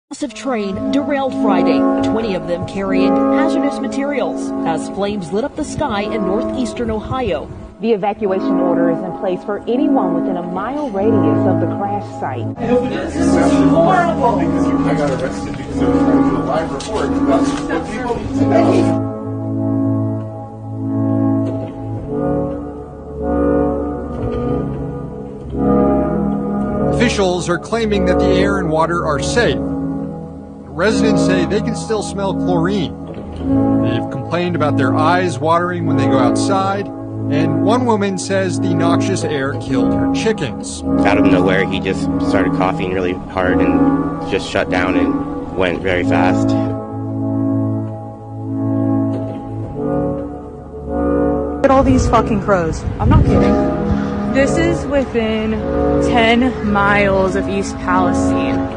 Massive train derailed Friday, 20 of them carrying hazardous materials as flames lit up the sky in northeastern Ohio. The evacuation order is in place for anyone within a mile radius of the crash site. This is horrible. I got arrested because I was trying to do a live report. That's what people need to know. Officials are claiming that the air and water are safe. Residents say they can still smell chlorine. They've complained about their eyes watering when they go outside, and one woman says the noxious air killed her chickens. Out of nowhere, he just started coughing really hard and just shut down and went very fast. Look at all these fucking crows. I'm not kidding. This is within 10 miles of East Palestine.